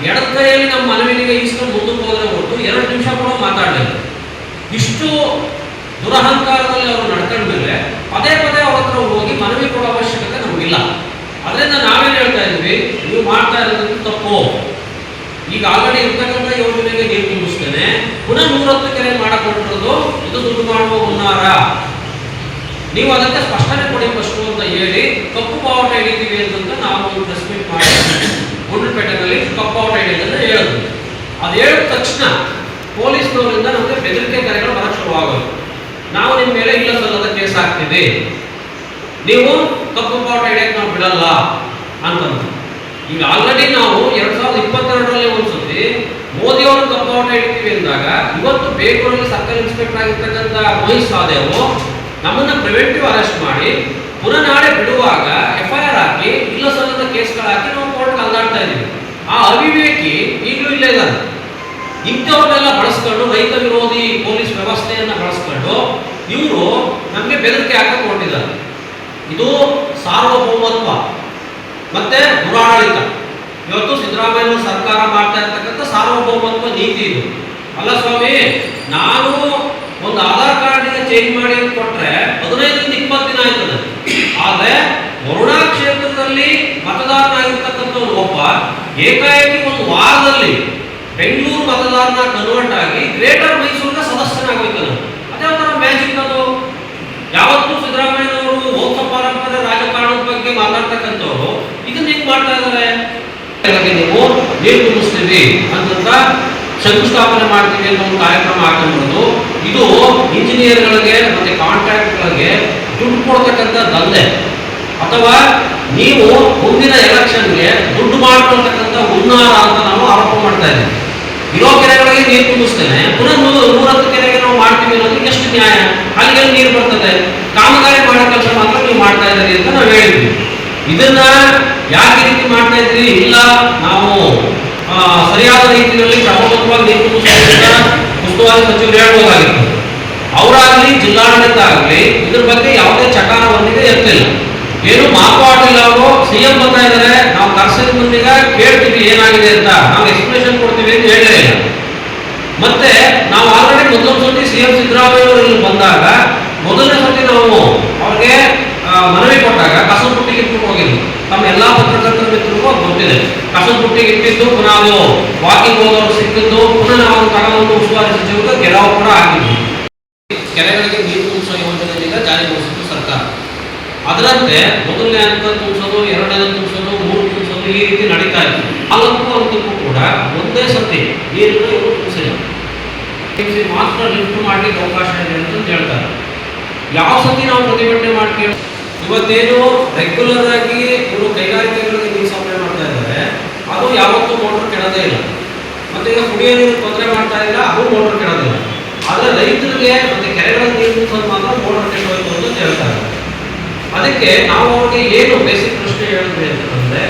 ಎಡದ ಕೈಯಲ್ಲಿ ನಮ್ಮ ಮನವಿಗೆ ಇಸ್ಕೊಂಡು ಮುಂದಕ್ಕೆ ಹೋದ್ರೆ ಹೊರತು 2 ನಿಮಿಷ ಕೂಡ ಮಾತಾಡಲಿಲ್ಲ. ಇಷ್ಟು ದುರಹಂಕಾರದಲ್ಲಿ ಅವರು ನಡ್ಕೊಂಡ್ಮೇಲೆ ಪದೇ ಪದೇ ಅವ್ರ ಹತ್ರ ಹೋಗಿ ಮನವಿ ಕೊಡೋ ಅವಶ್ಯಕತೆ ನಮಗಿಲ್ಲ. ಅದರಿಂದ ನಾವೇನು ಹೇಳ್ತಾ ಇದ್ವಿ, ನೀವು ಮಾಡ್ತಾ ಇರೋದು ತಪ್ಪು. ಈಗ ಆಲ್ರೆಡಿ ಇರ್ತಕ್ಕಂಥ ಯೋಜನೆಗೆ ನೀರು ತುಂಬಿಸ್ತೇನೆ, ಪುನಃ 110 ಕೆರೆ ಮಾಡಕೊಂಡಿರೋದು ಇದು ದುಡ್ಡು ಮಾಡುವ ಹುನ್ನಾರ. ನೀವು ಅದಕ್ಕೆ ಸ್ಪಷ್ಟನೆ ಕೊಡಿ ಫಸ್ಟು ಅಂತ ಹೇಳಿ ಕಪ್ಪು ಬಾವುಟ ಹಿಡಿತೀವಿ ಅಂತ ನಾವು ಒಂದು ಪ್ರೆಸ್ ಮೀಟ್ ಮಾಡಿ ಗುಂಡ್ಲುಪೇಟೆನಲ್ಲಿ ಕಪ್ಪು ಬಾವುಟ ಹಿಡಿಯೋದನ್ನು ಹೇಳಿದ್ವಿ. ಅದು ಹೇಳಿದ ತಕ್ಷಣ ಪೊಲೀಸ್ನವರಿಂದ ನಮಗೆ ಬೆದರಿಕೆ ಕರೆಗಳು ಬರಕ್ಕೆ ಶುರುವಾಗೋದು. ನಾವು ನಿಮ್ಮ ಮೇಲೆ ಇಲ್ಲ ಸಲ್ಲದ ಕೇಸ್ ಹಾಕ್ತೀವಿ, ನೀವು ಕಪ್ಪು ಬಾವುಟ ಹಿಡಿಯಕ್ಕೆ ನಾವು ಬಿಡಲ್ಲ ಅಂತಂದು. ಈಗ ಆಲ್ರೆಡಿ ನಾವು 2022ರಲ್ಲಿ ಒಂದ್ಸತಿ ಮೋದಿ ಅವರು ಕಪ್ಪು ಬಾವುಟ ಹಿಡಿತೀವಿ ಅಂದಾಗ, ಇವತ್ತು ಬೇಗೂರಲ್ಲಿ ಸರ್ಕಲ್ ಇನ್ಸ್ಪೆಕ್ಟರ್ ಆಗಿರ್ತಕ್ಕಂಥ ಮಹೇಶ್ ಸಾದೇವು ನಮ್ಮನ್ನ ಪ್ರಿವೆಂಟಿವ್ ಅರೆಸ್ಟ್ ಮಾಡಿ ಪುನಃ ನಾಳೆ ಬಿಡುವಾಗ FIR ಹಾಕಿ ಇಲ್ಲ ಸಲ್ಲದ ಕೇಸ್ಗಳು ಹಾಕಿ ನಾವು ಕೋರ್ಟ್ಗೆ ಅಲ್ಲಾಡ್ತಾ ಇದ್ದೀವಿ. ಆ ಅವಿವೇಕಿ ಈಗಲೂ ಇಲ್ಲೇ ಇದ್ದಾರೆ. ಇಂಥವ್ರನ್ನೆಲ್ಲ ಬಳಸ್ಕೊಂಡು ರೈತ ವಿರೋಧಿ ಪೊಲೀಸ್ ವ್ಯವಸ್ಥೆಯನ್ನ ಬಳಸ್ಕೊಂಡು ಇವರು ನಮಗೆ ಬೆದರಿಕೆ ಹಾಕಕ್ಕೆ ಹೊರಟಿದ್ದಾರೆ. ಇದು ಸಾರ್ವಭೌಮತ್ವ ಮತ್ತೆ ದುರಾಡಳಿತ. ಇವತ್ತು ಸಿದ್ದರಾಮಯ್ಯ ಸರ್ಕಾರ ಮಾಡ್ತಾ ಇರ್ತಕ್ಕಂಥ ಸಾರ್ವಭೌಮತ್ವ ನೀತಿ ಇದು. ಅಲ್ಲ ಸ್ವಾಮಿ, ನಾನು ಒಂದು ಆಧಾರ್ ಕಾರ್ಡಿಗೆ ಚೇಂಜ್ ಮಾಡಿ ಕೊಟ್ರೆ 15ರಿಂದ 20 ದಿನ ಆಯ್ತದೆ. ಆದ್ರೆ ವರುಣಾ ಕ್ಷೇತ್ರದಲ್ಲಿ ಮತದಾರನಾಗಿರ್ತಕ್ಕಂಥ ಒಬ್ಬ ಏಕಾಏಕಿ ಒಂದು ವಾರದಲ್ಲಿ ಬೆಂಗಳೂರು ಮತದಾರನ ಕನ್ವರ್ಟ್ ಆಗಿ ಗ್ರೇಟರ್ ಮೈಸೂರಿನ ಸದಸ್ಯನಾಗೋಯ್ತಾನೆ. ಅದೇ ಒಂಥರ ಮ್ಯಾಜಿಕ್ ಅದು. ಯಾವತ್ತೂ ಸಿದ್ದರಾಮಯ್ಯನವರು ವಂಶ ಪಾರಂಪರ್ಯ ರಾಜಕಾರಣದ ಬಗ್ಗೆ ಮಾತಾಡ್ತಕ್ಕಂಥವ್ರು ಇದನ್ನ ಹೆಂಗ್ ಮಾಡ್ತಾ ಇದ್ದಾರೆ? ನೀವು ನೀರು ತುಂಬಿಸ್ತೀವಿ ಅಂತ ಶಂಕುಸ್ಥಾಪನೆ ಮಾಡ್ತೀವಿ ಅಂತ ಒಂದು ಕಾರ್ಯಕ್ರಮ ಹಾಕೊಂಡಿರೋದು. ಇದು ಇಂಜಿನಿಯರ್ಗಳಿಗೆ ಮತ್ತೆ ಕಾಂಟ್ರಾಕ್ಟ್ಗಳಿಗೆ ದುಡ್ಡು ಕೊಡ್ತಕ್ಕಂಥ ದಂಧೆ, ಅಥವಾ ನೀವು ಮುಂದಿನ ಎಲೆಕ್ಷನ್ಗೆ ದುಡ್ಡು ಮಾಡ್ಕೊಳ್ತಕ್ಕಂಥ ಹುನ್ನಾರ ಅಂತ ನಾವು ಆರೋಪ ಮಾಡ್ತಾ ಇದ್ದೀವಿ. ಇರೋ ಕೆರೆಗಳಿಗೆ ನೀರು ತುಂಬಿಸ್ತೇನೆ, ಪುನಃ 110 ಕೆರೆಗೆ ನಾವು ಮಾಡ್ತೀವಿ ಅನ್ನೋದು ಎಷ್ಟು ನ್ಯಾಯ? ಅಲ್ಲಿಗೆ ನೀರು ಬರ್ತದೆ, ಕಾಮಗಾರಿ ಮಾಡೋ ಕೆಲಸ ಮಾತ್ರ ನೀವು ಮಾಡ್ತಾ ಇದ್ದೀರಿ ಅಂತ ನಾವು ಹೇಳಿದ್ವಿ. ಇದನ್ನ ಯಾಕೆ ರೀತಿ ಮಾಡ್ತಾ ಇದ್ರಿ? ಇಲ್ಲ, ನಾವು ಸರಿಯಾದ ರೀತಿಯಲ್ಲಿ ಕ್ರಮಬದ್ಧವಾಗಿ ನೀರು ತುಂಬಿಸೋದ್ರಿಂದ ಉಸ್ತುವಾರಿ ಸಚಿವರು ಹೇಳ್ಬೋದಾಗಿತ್ತು. ಅವರಾಗಲಿ ಜಿಲ್ಲಾಡಳಿತ ಆಗಲಿ ಇದ್ರ ಬಗ್ಗೆ ಯಾವುದೇ ಚಕಾರ ಬಂದಿದೆ ಎತ್ತಿಲ್ಲ, ಏನು ಮಾತಾಡಿಲ್ಲ. ಅವರು CM ಬರ್ತಾ ಇದ್ದಾರೆ, ನಾವು ಕರ್ಸಿದ ಮುಂದಿಗೆ ಕೇಳ್ತೀವಿ ಏನಾಗಿದೆ ಅಂತ, ನಾವು ಎಕ್ಸ್ಪ್ಲೇಷನ್ ಕೊಡ್ತೀವಿ ಅಂತ ಹೇಳಲೇ ಇಲ್ಲ. ಮತ್ತೆ ನಾವು ಆಲ್ರೆಡಿ ಮೊದಲೊಂದು ಸತಿ CM ಸಿದ್ದರಾಮಯ್ಯ ಅವರು ಇಲ್ಲಿ ಬಂದಾಗ ಮೊದಲನೇ ಸತಿ ನಾವು ಅವ್ರಿಗೆ ಮನವಿ ಕೊಟ್ಟಾಗ ಕಸದ ಬುಟ್ಟಿಗೆ ಇಟ್ಬಿಟ್ಟು ಹೋಗಿದ್ವಿ. ತಮ್ಮ ಎಲ್ಲಾ ಪತ್ರಕರ್ತರ ಮಿತ್ರರಿಗೂ ಗೊತ್ತಿದೆ. ಕಸದ ಬುಟ್ಟಿಗೆ ಇಟ್ಟಿದ್ದು, ಪುನಃ ಅದು ವಾಕಿಂಗ್ ಹೋದವ್ರು ಸಿಕ್ಕಿದ್ದು, ಪುನಃ ನಾವು ತಗೊಂಡು ಉಸ್ತುವಾರಿ ಸಚಿವರಿಗೆ ಗೆಲುವು ಕೂಡ ಆಗಿದ್ವಿ. ಕೆರೆಗಳಿಗೆ ನೀರು ತುಂಬಿಸೋ ಯೋಜನೆಯಿಂದ ಜಾರಿಗೊಳಿಸಿದ್ದು ಸರ್ಕಾರ. ಅದರಂತೆ ಮೊದಲನೇ ಹಂತ ತುಂಬಿಸೋದು, ಎರಡನೇ ತುಂಬಿಸೋದು, 3 ತುಂಬಿಸೋದು, ಈ ರೀತಿ ನಡೀತಾ ಇತ್ತು. ಹಂತಕ್ಕೂ ಕೂಡ ಒಂದೇ ಸತಿ ನೀರನ್ನು ಇವರು ತುಂಬಿಸಿಲ್ಲ. ಮಾತ್ರ ಲಿಫ್ಟ್ ಮಾಡಲಿಕ್ಕೆ ಅವಕಾಶ ಇದೆ ಅಂತ ಹೇಳ್ತಾರೆ. ಯಾವ ಸತಿ ನಾವು ಪ್ರತಿಭಟನೆ ಮಾಡ್ತೀವಿ? ಇವತ್ತೇನು ರೆಗ್ಯುಲರ್ ಆಗಿ ಇವರು ಕೈಗಾರಿಕೆಗಳಿಗೆ ನೀರು ಸಪ್ಲೈ ಮಾಡ್ತಾ ಇದ್ದಾರೆ, ಅದು ಯಾವತ್ತೂ ಮೋಟರ್ ಕೆಡೋದೇ ಇಲ್ಲ. ಮತ್ತೆ ಈಗ ಕುಡಿಯೋ ನೀರು ತೊಂದರೆ ಮಾಡ್ತಾ ಇಲ್ಲ, ಅದು ಮೋಟರ್ ಕೆಡೋದಿಲ್ಲ. ಆದರೆ ರೈತರಿಗೆ ಮತ್ತೆ ಕೆರೆಗಳಿಗೆ ನೀರು ತುಂಬಿಸೋದು ಮಾತ್ರ ಮೋಟರ್ ಕೆಟ್ಟೋಯ್ತು ಅಂತ ಹೇಳ್ತಾರೆ. ಅದಕ್ಕೆ ನಾವು ಅವ್ರಿಗೆ ಏನು ಬೇಸಿಕ್ ಪ್ರಶ್ನೆ ಹೇಳಿದ್ವಿ ಅಂತಂದ್ರೆ,